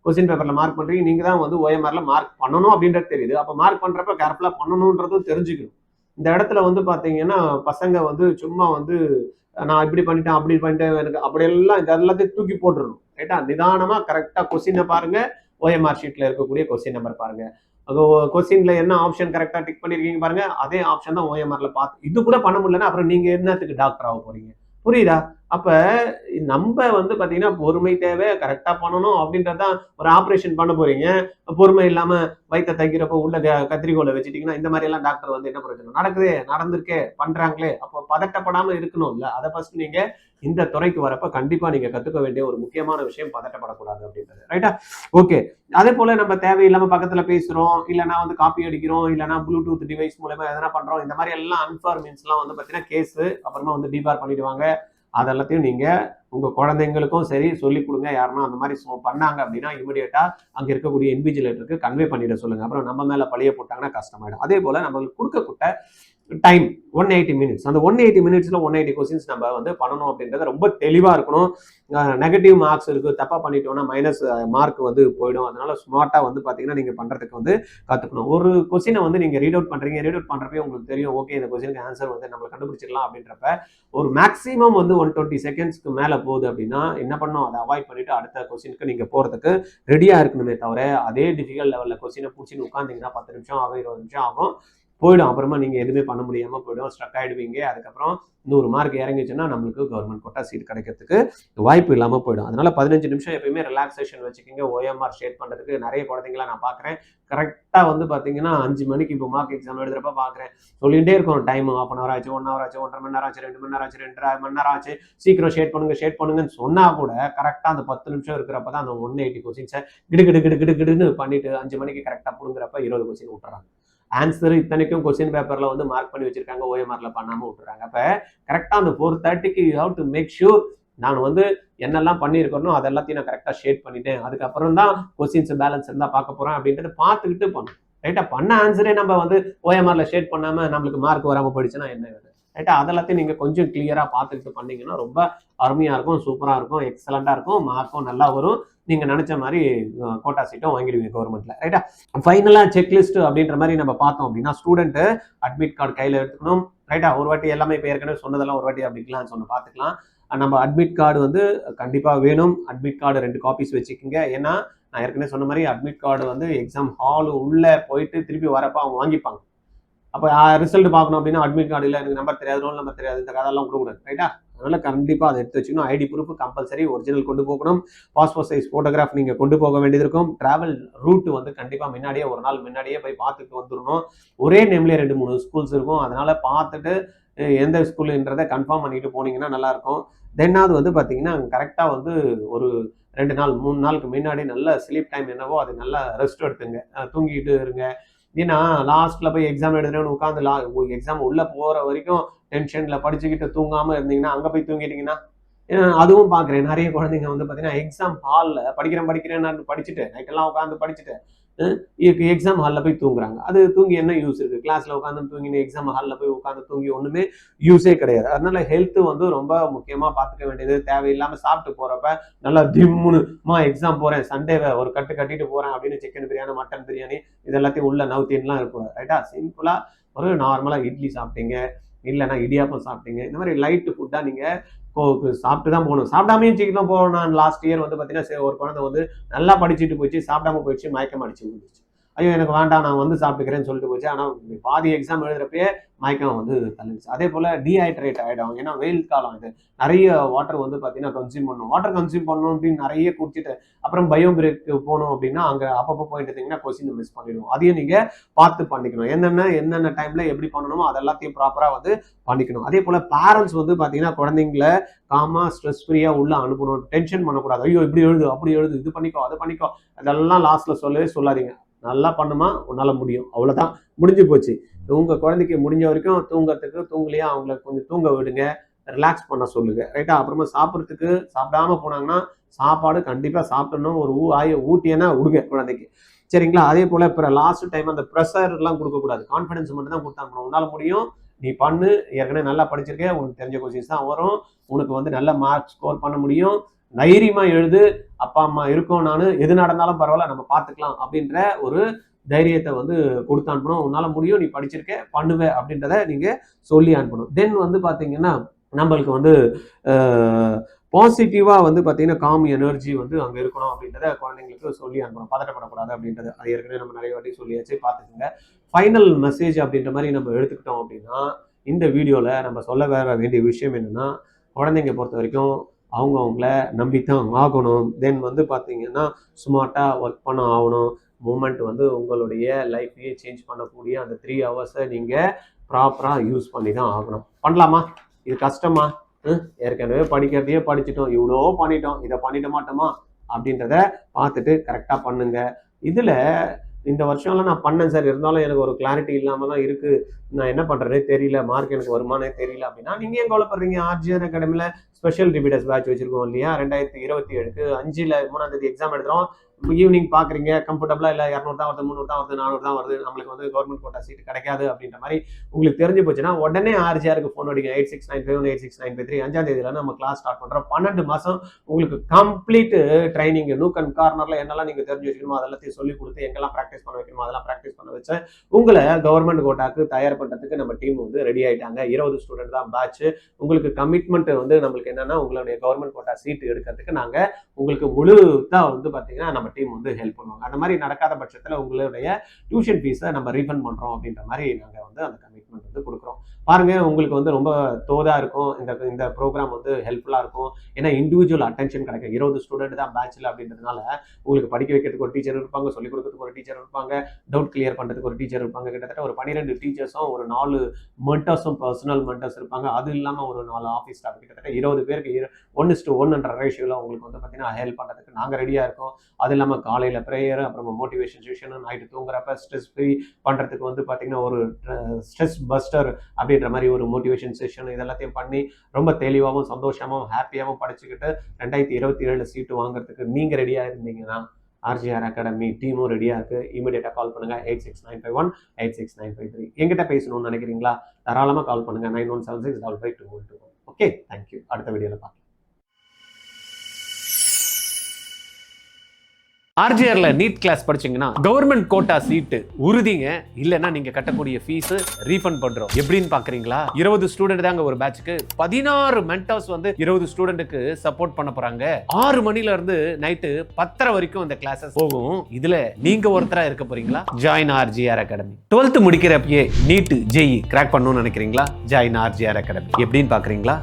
கொஸ்டின் பேப்பர்ல மார்க் பண்றீங்க, நீங்க தான் வந்து ஓஎம்ஆர்ல மார்க் பண்ணணும் அப்படின்றது தெரியுது. அப்ப மார்க் பண்றப்ப கேர்ஃபுல்லா பண்ணணும்ன்றதும் தெரிஞ்சுக்கணும். இந்த இடத்துல வந்து பாத்தீங்கன்னா பசங்க வந்து சும்மா வந்து நான் இப்படி பண்ணிட்டேன் அப்படி பண்ணிட்டேன் எனக்கு அப்படியெல்லாம் இது எல்லாத்தையும் தூக்கி போட்டுடணும். ரைட்டா? நிதானமா கரெக்டா கொஸ்டினை பாருங்க, ஓஎம்ஆர் ஷீட்ல இருக்கக்கூடிய கொஸ்டின் நம்பர் பாருங்க. கொஸ்டின்ல என்ன ஆப்ஷன் கரெக்டா டிக் பண்ணிருக்கீங்க பாருங்க, அதே ஆப்ஷன் தான் ஓஎம்ஆர்ல பார்த்து இது கூட பண்ண முடியலன்னா அப்புறம் நீங்க என்னத்துக்கு டாக்டர் ஆக போறீங்க? புரியுதா? அப்ப நம்ம வந்து பாத்தீங்கன்னா பொறுமை தேவை, கரெக்டா பண்ணணும் அப்படின்றதான். ஒரு ஆபரேஷன் பண்ண போறீங்க, பொறுமை இல்லாம வயிற்ற தைக்கிறப்ப உள்ள கத்திரிக்கோலை வச்சுட்டீங்கன்னா இந்த மாதிரி எல்லாம் டாக்டர் வந்து என்ன பிரச்சனை நடக்குதே, நடந்திருக்கே, பண்றாங்களே, அப்போ பதட்டப்படாம இருக்கணும்ல. அதை ஃபர்ஸ்ட் நீங்க இந்த துறைக்கு வரப்ப கண்டிப்பா நீங்க கத்துக்க வேண்டிய ஒரு முக்கியமான விஷயம் பதட்டப்படக்கூடாது அப்படின்றது. ரைட்டா? ஓகே. அதே போல நம்ம தேவையில்லாம பக்கத்துல பேசுறோம், இல்லைன்னா வந்து காப்பி அடிக்கிறோம், இல்லைன்னா ப்ளூடூத் டிவைஸ் மூலமா எதனா பண்றோம், இந்த மாதிரி எல்லாம் அன்ஃபார் மீன்ஸ் எல்லாம் வந்து பாத்தீங்கன்னா கேஸ் அப்புறமா வந்து டிபார் பண்ணிடுவாங்க. அதெல்லாத்தையும் நீங்க உங்க குழந்தைங்களுக்கும் சரி சொல்லிக் கொடுங்க. யாருன்னா அந்த மாதிரி பண்ணாங்க அப்படின்னா இமிடியேட்டா அங்க இருக்கக்கூடிய இன்விஜிலேட்டருக்கு கன்வே பண்ணிட சொல்லுங்க. அப்புறம் நம்ம மேல பழிய போட்டாங்கன்னா கஷ்டமாயிடும். அதே போல நம்மளுக்கு கொடுக்கப்பட்ட டைம் 180 மினிட்ஸ். அந்த 180 மினிட்ஸ்ல 180 கொஸ்டின்ஸ் நம்ம வந்து பண்ணணும் அப்படின்றது ரொம்ப தெளிவா இருக்கணும். நெகட்டிவ் மார்க்ஸ் இருக்கு, தப்பா பண்ணிட்டோம்னா மைனஸ் மார்க் வந்து போயிடும். அதனால ஸ்மார்ட்டா வந்து பாத்தீங்கன்னா நீங்க பண்றதுக்கு வந்து கத்துக்கணும். ஒரு கொஸ்டினை வந்து நீங்க ரீட் அவுட் பண்றீங்க, ரீட் அவுட் பண்றப்பே உங்களுக்கு தெரியும் ஓகே இந்த கொஸ்டினுக்கு ஆன்சர் வந்து நம்ம கண்டுபிடிச்சிடலாம் அப்படின்றப்ப ஒரு மேக்ஸிமம் வந்து 120 செகண்ட்ஸ்க்கு மேல போகுது அப்படின்னா என்ன பண்ணும், அதை அவாய்ட் பண்ணிட்டு அடுத்த கொஸ்டினுக்கு நீங்க போறதுக்கு ரெடியா இருக்கணுமே தவிர அதே டிஃபிகல்ட் லெவல்ல கொஸ்டினை பிடிச்சின்னு உட்காந்தீங்கன்னா 10 நிமிஷம் ஆகும், 20 நிமிஷம் ஆகும், போயிடும். அப்புறமா நீங்க எதுவுமே பண்ண முடியாம போயிடும், ஸ்ட்ரக் ஆயிடுவீங்க. அதுக்கப்புறம் 100 மார்க் இறங்கிச்சுன்னா நம்மளுக்கு கவர்மெண்ட் கோட்டா சீட் கிடைக்கிறதுக்கு வாய்ப்பு இல்லாம போயிடும். அதனால 15 நிமிஷம் எப்பயுமே ரிலாக்ஸேஷன் வச்சுக்கோங்க. ஓஎம்ஆர் ஷேட் பண்றதுக்கு நிறைய குழந்தைங்களா நான் பாக்குறேன். கரெக்டா வந்து பாத்தீங்கன்னா 5 மணிக்கு இப்போ மார்க் எக்ஸாம் எழுதுறப்ப பாக்குறேன் சொல்லிட்டே இருக்கும் டைம் 1/2 hour ஆச்சு, 1 hour ஆச்சு, 1.5 மணி நேரம் ஆச்சு, 2 மணி நேரம் ஆச்சு, 2.5 மணி நேரம் ஆச்சு, சீக்கிரம் ஷேட் பண்ணுங்கன்னு சொன்னா கூட கரெக்டா அந்த 10 நிமிஷம் இருக்கிறப்பதான் அந்த 180 கொஸ்டின்ஸை கிடு கிடு கிடு கிடு கிடுன்னு பண்ணிட்டு 5 மணிக்கு கரெக்டா புடுங்குறப்ப 20 கொஸ்டின் விட்டுறாங்க. ஆன்சர் இத்தனைக்கும் கொஸ்டின் பேப்பர்ல வந்து மார்க் பண்ணி வச்சிருக்காங்க, ஓஎம்ஆர்ல பண்ணாம விட்டுறாங்க. அப்ப கரெக்டா அந்த 4:30க்கு you have to make sure நான் வந்து என்னெல்லாம் பண்ணியிருக்கணும் அது எல்லாத்தையும் நான் கரெக்டா ஷேட் பண்ணிட்டேன். அதுக்கப்புறம் தான் கொஸ்டின்ஸ் பேலன்ஸ் இருந்தா பார்க்க போறேன் அப்படின்றத பார்த்துக்கிட்டு பண்ணணும். ரைட்டா? பண்ண ஆன்சரே நம்ம வந்து ஓஎம்ஆர்ல ஷேட் பண்ணாம நம்மளுக்கு மார்க் வராம போயிடுச்சுன்னா என்ன? ரைட்டா? அதெல்லாத்தையும் நீங்க கொஞ்சம் கிளியரா பார்த்துக்கிட்டு பண்ணீங்கன்னா ரொம்ப அருமையா இருக்கும், சூப்பரா இருக்கும், எக்ஸலண்டா இருக்கும், மார்க்கும் நல்லா வரும். நீங்க நினைச்ச மாதிரி கோட்டா சீட்டும் வாங்கிடுவீங்க கவர்மெண்ட்ல. ரைட்டா? ஃபைனலா செக்லிஸ்ட் அப்படின்ற மாதிரி நம்ம பார்த்தோம் அப்படின்னா ஸ்டூடெண்ட் அட்மிட் கார்டு கையில எடுத்துக்கணும். ரைட்டா? ஒரு வாட்டி எல்லாமே இப்போ ஏற்கனவே சொன்னதெல்லாம் ஒரு வாட்டி அப்படிக்கலாம்னு சொன்ன பார்த்துக்கலாம். நம்ம அட்மிட் கார்டு வந்து கண்டிப்பா வேணும். அட்மிட் கார்டு 2 காப்பீஸ் வச்சுக்கோங்க. ஏன்னா நான் ஏற்கனவே சொன்ன மாதிரி அட்மிட் கார்டு வந்து எக்ஸாம் ஹால் உள்ள போயிட்டு திருப்பி வரப்ப அவங்க வாங்கிப்பாங்க. அப்போ ரிசல்ட் பார்க்கணும் அப்படின்னா அட்மிட் கார்டு இல்லை, எனக்கு நம்பர் தெரியாது, ரோல் நம்பர் தெரியாது, இந்த கதெல்லாம் கொடுக்கூடாது. ரைட்டா? அதனால கண்டிப்பா அதை எடுத்து வச்சுக்கணும். ஐடி ப்ரூஃப் கம்பல்சரி ஒரிஜினல் கொண்டு போகணும். பாஸ்போர்ட் சைஸ் போட்டோகிராஃப் நீங்க கொண்டு போக வேண்டியது இருக்கும். டிராவல் ரூட் வந்து கண்டிப்பா முன்னாடியே ஒரு நாள் முன்னாடியே போய் பார்த்துட்டு வந்துடணும். ஒரே நேம்லேயே 2-3 ஸ்கூல்ஸ் இருக்கும். அதனால பார்த்துட்டு எந்த ஸ்கூலுன்றதை கன்ஃபார்ம் பண்ணிட்டு போனீங்கன்னா நல்லா இருக்கும். தென்னாவது வந்து பார்த்தீங்கன்னா கரெக்டா வந்து ஒரு 2 நாள் 3 நாளுக்கு முன்னாடி நல்ல ஸ்லீப் டைம் என்னவோ அது நல்லா ரெஸ்ட் எடுத்துங்க, தூங்கிட்டு இருங்க. ஏன்னா லாஸ்ட்ல போய் எக்ஸாம் எழுதுறேன்னு உட்காந்து எக்ஸாம் உள்ள போற வரைக்கும் டென்ஷன்ல படிச்சுக்கிட்டு தூங்காம இருந்தீங்கன்னா அங்க போய் தூங்கிட்டீங்கன்னா அதுவும் பாக்குறேன். நிறைய குழந்தைங்க வந்து பாத்தீங்கன்னா எக்ஸாம் ஹால்ல படிக்கிறேன் படிச்சுட்டு நைட்டெல்லாம் உட்காந்து படிச்சுட்டு எக்ஸாம் ஹாலில் போய் தூங்குறாங்க. அது தூங்கி என்ன யூஸ் இருக்கு? கிளாஸ்ல உட்காந்து தூங்கினு எக்ஸாம் ஹாலில் போய் உட்காந்து தூங்கி ஒண்ணுமே யூஸே கிடையாது. அதனால ஹெல்த் வந்து ரொம்ப முக்கியமா பார்த்துக்க வேண்டியது. தேவையில்லாம சாப்பிட்டு போறப்ப நல்லா திம்முனுமா எக்ஸாம் போறேன், சண்டேவை ஒரு கட்டு கட்டிட்டு போறேன் அப்படின்னு சிக்கன் பிரியாணி, மட்டன் பிரியாணி இது எல்லாத்தையும் உள்ள நவுத்தின்லாம் இருக்கக்கூடாது. ரைட்டா? சிம்பிளா ஒரு நார்மலா இட்லி சாப்பிட்டீங்க, இல்லைன்னா இடியாப்பம் சாப்பிட்டீங்க, இந்த மாதிரி லைட் ஃபுட்டா நீங்க சாப்பிட்டு தான் போகணும். சாப்பிடாமையும் சீக்கிரம் போகணும். லாஸ்ட் இயர் வந்து பார்த்தீங்கன்னா ஒரு குழந்தை வந்து நல்லா படிச்சுட்டு போயிடுச்சு, சாப்பிடாம போயிடுச்சு, மயக்கம் அடிச்சு விழுந்துச்சு. ஐயோ எனக்கு வேண்டாம் நான் வந்து சாப்பிட்டுக்கிறேன்னு சொல்லிட்டு போச்சு. ஆனால் பாதி எக்ஸாம் எழுதுறப்பயே மயக்கம் வந்து தள்ளிடுச்சு. அதே போல டீஹைட்ரேட் ஆகிடும். ஏன்னா வெயில் காலம் இது, நிறைய வாட்டர் வந்து பார்த்தீங்கன்னா கன்சியூம் பண்ணணும். வாட்டர் கன்சியூம் பண்ணணும் அப்படின்னு நிறைய குடிச்சிட்டு அப்புறம் பயோ பிரேக் போகணும் அப்படின்னா அங்கே அப்பப்போ போயிட்டு இருந்தீங்கன்னா கொஸ்டின் மிஸ் பண்ணிடுவோம். அதையும் நீங்க பார்த்து பண்ணிக்கணும். என்னென்ன டைம்ல எப்படி பண்ணணுமோ அதெல்லாத்தையும் ப்ராப்பரா வந்து பண்ணிக்கணும். அதே போல பேரண்ட்ஸ் வந்து பார்த்தீங்கன்னா குழந்தைங்களை காமா ஸ்ட்ரெஸ் ஃப்ரீயா உள்ள அனுப்பணும். டென்ஷன் பண்ணக்கூடாது. ஐயோ இப்படி எழுது அப்படி எழுது, இது பண்ணிக்கோ அதை பண்ணிக்கோ, அதெல்லாம் லாஸ்ட்ல சொல்லவே சொல்லாதீங்க. நல்லா பண்ணுமா உன்னால முடியும், அவ்வளவுதான், முடிஞ்சு போச்சு. உங்கள் குழந்தைக்கு முடிஞ்ச வரைக்கும் தூங்கலையா அவங்கள கொஞ்சம் தூங்க விடுங்க, ரிலாக்ஸ் பண்ண சொல்லுங்க, ரைட்டா? அப்புறமா சாப்பிட்றதுக்கு சாப்பிடாம போனாங்கன்னா சாப்பாடு கண்டிப்பாக சாப்பிடணும், ஒரு ஊட்டியனா விடுங்க குழந்தைக்கு, சரிங்களா? அதே போல் இப்போ லாஸ்ட் டைம் அந்த ப்ரெஷர்லாம் கொடுக்கக்கூடாது, கான்ஃபிடன்ஸ் மட்டும் தான் கொடுத்தாங்க. உன்னால் முடியும், நீ பண்ணு, ஏற்கனவே நல்லா படிச்சிருக்கேன், உனக்கு தெரிஞ்ச கொஸ்டின்ஸ் தான் வரும், உனக்கு வந்து நல்ல மார்க் ஸ்கோர் பண்ண முடியும், தைரியமாக எழுது, அப்பா அம்மா இருக்கோம், நான் எது நடந்தாலும் பரவாயில்ல நம்ம பார்த்துக்கலாம் அப்படின்ற ஒரு தைரியத்தை வந்து கொடுத்து அனுப்பணும். உன்னால் முடியும், நீ படிச்சிருக்க, பண்ணுவேன் அப்படின்றத நீங்கள் சொல்லி அனுப்பணும். தென் வந்து பார்த்தீங்கன்னா நம்மளுக்கு வந்து பாசிட்டிவாக வந்து பார்த்தீங்கன்னா காம் எனர்ஜி வந்து அங்கே இருக்கணும் அப்படின்றத குழந்தைங்களுக்கு சொல்லி அனுப்பணும். பதட்டப்படக்கூடாது அப்படின்றது அது ஏற்கனவே நம்ம நிறைய வாட்டி சொல்லியாச்சு, பார்த்துக்கோங்க. ஃபைனல் மெசேஜ் அப்படின்ற மாதிரி நம்ம எடுத்துக்கிட்டோம் அப்படின்னா இந்த வீடியோவில் நம்ம சொல்ல வேண்டிய விஷயம் என்னென்னா, குழந்தைங்க பொறுத்த வரைக்கும் அவங்கள நம்பித்தான் ஆகணும். தென் வந்து பார்த்தீங்கன்னா ஸ்மார்ட்டாக ஒர்க் பண்ண ஆகணும். மூமெண்ட் வந்து உங்களுடைய லைஃப்பையே சேஞ்ச் பண்ணக்கூடிய அந்த 3 ஹவர்ஸை நீங்கள் ப்ராப்பராக யூஸ் பண்ணி தான் ஆகணும். பண்ணலாமா? இது கஷ்டமா? ஏற்கனவே படிக்கிறதையே படிச்சுட்டோம், இவ்வளோ பண்ணிட்டோம், இதை பண்ணிட மாட்டோமா அப்படின்றத பார்த்துட்டு கரெக்டாக பண்ணுங்க. இதில் இந்த வருஷம்லாம் நான் பண்ணேன் சார், இருந்தாலும் எனக்கு ஒரு கிளாரிட்டி இல்லாமல் தான் இருக்குது, நான் என்ன பண்ணுறதே தெரியல, மார்க் எனக்கு வருமானே தெரியல அப்படின்னா நீங்கள் ஏன் கவலைப்படுறீங்க? ஆர்ஜிஆர் அகாடமியில் ஸ்பெஷல் ரிப்பீட்டர்ஸ் பேட்ச் வச்சுருக்கோம் இல்லையா? 2027க்கு 5ல் 3ஆம் தேதி எக்ஸாம் எடுத்துகிறோம். ஈவினிங் பார்க்குறீங்க, கம்ஃபர்டபுளாக இல்லை, 200 தான் வருது, 300 தான் வருது, 400 தான் வருது, நம்மளுக்கு வந்து கவர்மெண்ட் கோட்டா சீட் கிடைக்காது அப்படின்ற மாதிரி உங்களுக்கு தெரிஞ்சு போச்சுன்னா உடனே ஆர்ஜிஆருக்கு ஃபோன் அடிங்க. 8695186953. 5ஆம் தேதியில நம்ம கிளாஸ் ஸ்டார்ட் பண்ணுறோம். 12 மாதம் உங்களுக்கு கம்ப்ளீட் ட்ரைனிங், நூக் அண்ட் கார்னரில் என்னெல்லாம் நீங்கள் தெரிஞ்சு வச்சுக்கணுமோ அதெல்லாத்தையும் சொல்லி கொடுத்து எங்கெல்லாம் ப்ராக்டிஸ் பண்ண வைக்கணுமோ அதெல்லாம் ப்ராக்டிஸ் பண்ண வச்சு உங்களை கவர்மெண்ட் கோட்டாக்கு தயார் பண்ணுறதுக்கு நம்ம டீம் வந்து ரெடி ஆகிட்டாங்க. 20 ஸ்டூடெண்ட் தான் பேட்ச். உங்களுக்கு கமிட்மெண்ட் வந்து நம்மளுக்கு என்னன்னா, உங்களுடைய கவர்மெண்ட் கோட்டா சீட் எடுக்கிறதுக்கு நாங்கள் உங்களுக்கு முழுதாக வந்து பார்த்தீங்கன்னா நம்ம டீம் வந்து ஹெல்ப் பண்ணுவாங்க. அந்த மாதிரி நடக்காத பட்சத்தில் உங்களுடைய டியூஷன் ஃபீஸை நம்ம ரீஃபண்ட் பண்ணுறோம் அப்படின்ற மாதிரி நாங்கள் வந்து அந்த கமிட்மெண்ட் வந்து கொடுக்குறோம். பாருங்க, உங்களுக்கு வந்து ரொம்ப தோதாக இருக்கும், இந்த ப்ரோக்ராம் வந்து ஹெல்ப்ஃபுல்லாக இருக்கும். ஏன்னா இண்டிவிஜுவல் அட்டென்ஷன் கிடைக்கும். 20 ஸ்டூடெண்ட் தான் பேட்சில் அப்படின்றதுனால உங்களுக்கு படிக்க வைக்கிறதுக்கு ஒரு டீச்சர் இருப்பாங்க, சொல்லிக் கொடுக்கறதுக்கு ஒரு டீச்சர் இருப்பாங்க, டவுட் கிளியர் பண்ணுறதுக்கு ஒரு டீச்சர் இருப்பாங்க. கிட்டத்தட்ட ஒரு 12 டீச்சர்ஸும் ஒரு 4 மென்டர்ஸும் பர்சனல் மென்டர்ஸ் இருப்பாங்க. அது இல்லாமல் ஒரு 4 ஆஃபீஸ் ஸ்டாஃப், கிட்டத்தட்ட 20 பேருக்கு 1:1 ரேஷியோவில் உங்களுக்கு வந்து பார்த்தீங்கன்னா ஹெல்ப் பண்ணுறதுக்கு நாங்கள் ரெடியாக இருக்கோம். அது இல்லாமல் காலையில் ப்ரேயர், அப்புறமா மோட்டிவேஷன் செஷன், நைட்டு தூங்குறப்ப ஸ்ட்ரெஸ் ஃப்ரீ பண்ணுறதுக்கு வந்து பார்த்தீங்கன்னா ஒரு ஸ்ட்ரெஸ் பஸ்டர் அப்படின்ற மாதிரி ஒரு மோட்டிவேஷன் செஷன், இதெல்லாத்தையும் பண்ணி ரொம்ப தெளிவாகவும் சந்தோஷமாகவும் ஹாப்பியாகவும் படிச்சுக்கிட்டு 2027 சீட்டு வாங்குறதுக்கு நீங்கள் ரெடியாக இருந்தீங்கன்னா ஆர்ஜிஆர் அகாடமி டீமும் ரெடியாக இருக்குது. இமீடியட்டாக கால் பண்ணுங்கள். 8695186953. எங்கிட்ட பேசணும்னு நினைக்கிறீங்களா? தாராளமாக கால் பண்ணுங்கள். 9176552221. Okay, thank you. அடுத்த வீடியோவில் பார்க்கலாம். ஆர்ஜிஆர்ல நீட் கிளாஸ் படிச்சீங்கன்னா கவர்மெண்ட் கோட்டா சீட்டு உறுதிங்க. இல்லைன்னா நீங்க கட்டக்கூடிய ஃபீஸ் ரீஃபண்ட் பண்றோம். எப்படின்னு பாக்குறீங்களா? 20 ஸ்டூடெண்ட் தாங்க ஒரு பேட்சுக்கு. 16 மென்டர்ஸ் வந்து 20 ஸ்டூடெண்ட்டுக்கு சப்போர்ட் பண்ண போறாங்க. 6 மணில இருந்து நைட்டு 10:30 வரைக்கும் இந்த கிளாஸஸ் போகும். இதுல நீங்க ஒருத்தரா இருக்க போறீங்களா? Join RGR academy. 12th முடிக்கிறப்பயே நீட் ஜேஇ கிராக் பண்ணணும்னு நினைக்கிறீங்களா? Join RGR academy. எப்படின்னு பாக்குறீங்களா?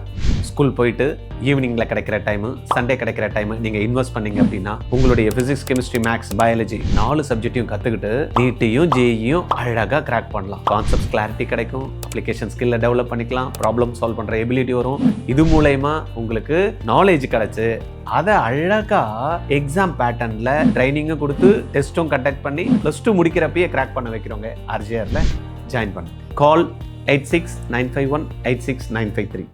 ஸ்கூல் போயிட்டு ஈவினிங்ல கிடைக்கிற டைம், சண்டே கிடைக்கிற டைம் நீங்க இன்வெஸ்ட் பண்ணீங்க அப்படின்னா உங்களுடைய பிசிக்ஸ், கெமிஸ்ட்ரி, மேக்ஸ், பயாலஜி 4 சப்ஜெக்டையும் கத்துக்கிட்டு நீட்டையும் ஜேஇயும் அழகா கிராக் பண்ணலாம். கான்செப்ட் கிளாரிட்டி கிடைக்கும், அப்ளிகேஷன் ஸ்கில்ல டெவலப் பண்ணிக்கலாம், ப்ராப்ளம் சால்வ் பண்ற எபிலிட்டி வரும். இது மூலமா உங்களுக்கு நாலேஜ் கிடைச்சு அதை அழகா எக்ஸாம் பேட்டர்ன்ல ட்ரைனிங்கும் கொடுத்து டெஸ்ட்டும் கண்டக்ட் பண்ணி +2 முடிக்கிறப்பயே கிராக் பண்ண வைக்கிறோங்க. ஆர்ஜிஆர்ல ஜாயின் பண்ணுங்க. கால் 8695186953.